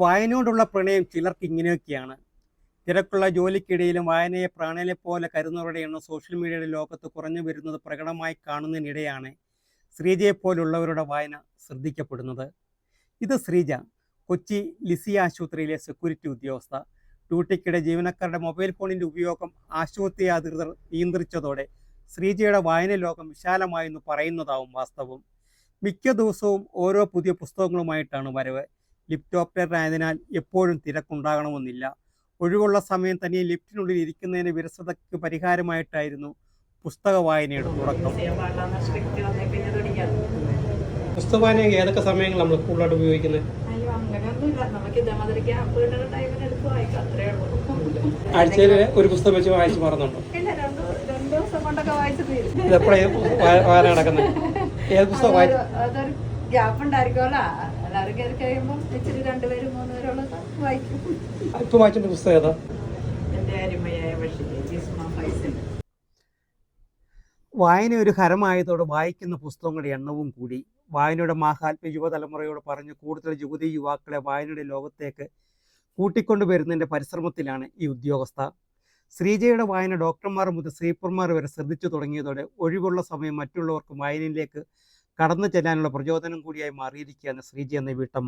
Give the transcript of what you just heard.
വായനയോടുള്ള പ്രണയം ചിലർക്ക് ഇങ്ങനെയൊക്കെയാണ്. തിരക്കുള്ള ജോലിക്കിടയിലും വായനയെ പ്രാണനെ പോലെ കരുതുന്നവരുടെ എണ്ണം സോഷ്യൽ മീഡിയയുടെ ലോകത്ത് കുറഞ്ഞു വരുന്നത് പ്രകടമായി കാണുന്നതിനിടെയാണ് ശ്രീജയെപ്പോലുള്ളവരുടെ വായന ശ്രദ്ധിക്കപ്പെടുന്നത്. ഇത് ശ്രീജ, കൊച്ചി ലിസി ആശുപത്രിയിലെ സെക്യൂരിറ്റി ഉദ്യോഗസ്ഥ. ഡ്യൂട്ടിക്കിടെ ജീവനക്കാരുടെ മൊബൈൽ ഫോണിൻ്റെ ഉപയോഗം ആശുപത്രി അധികൃതർ നിയന്ത്രിച്ചതോടെ ശ്രീജയുടെ വായന ലോകം വിശാലമായെന്ന് പറയുന്നതാവും വാസ്തവം. മിക്ക ദിവസവും ഓരോ പുതിയ പുസ്തകങ്ങളുമായിട്ടാണ് വരവ്. ലിഫ്റ്റ് ഓപ്പറേറ്ററായതിനാൽ എപ്പോഴും തിരക്കുണ്ടാകണമെന്നില്ല. ഒഴിവുള്ള സമയം തന്നെ ലിഫ്റ്റിനുള്ളിൽ ഇരിക്കുന്നതിന് വിരസതയ്ക്ക് പരിഹാരമായിട്ടായിരുന്നു പുസ്തക വായനയുടെ തുടക്കം. പുസ്തക വായന ഏതൊക്കെ സമയങ്ങൾ നമ്മൾ കൂടുതലായിട്ട് ഉപയോഗിക്കുന്നത്? ആഴ്ചയിൽ ഒരു പുസ്തകം വെച്ച് വായിച്ച് മാറുന്നുണ്ടോ? ഇതെപ്പോഴാണ് വായന നടക്കുന്നത്? ഏത് പുസ്തകം വായിച്ചു? ഗ്യാപ്പ് ഉണ്ടായിരിക്കുമല്ലോ, എല്ലാവരും കയറി കഴിയുമ്പോൾ ഇച്ചിരി 2 പേരും 3 പേരോളം വായിക്കും. ഇപ്പൊ വായിച്ചിട്ട് പുസ്തകം ഏതാ? വായന ഒരു ഹരമായതോടെ വായിക്കുന്ന പുസ്തകങ്ങളുടെ എണ്ണവും കൂടി. വായനയുടെ മാഹാത്മ്യ യുവതലമുറയോട് പറഞ്ഞ് കൂടുതൽ യുവതി യുവാക്കളെ വായനയുടെ ലോകത്തേക്ക് കൂട്ടിക്കൊണ്ടുവരുന്നതിൻ്റെ പരിശ്രമത്തിലാണ് ഈ ഉദ്യോഗസ്ഥ. ശ്രീജയുടെ വായന ഡോക്ടർമാർ മുതൽ സ്ത്രീപ്പന്മാർ വരെ ശ്രദ്ധിച്ചു തുടങ്ങിയതോടെ ഒഴിവുള്ള സമയം മറ്റുള്ളവർക്ക് വായനയിലേക്ക് കടന്നു ചെല്ലാനുള്ള പ്രചോദനം കൂടിയായി മാറിയിരിക്കുകയാണ് ശ്രീജ എന്ന വീട്ടമ്മ.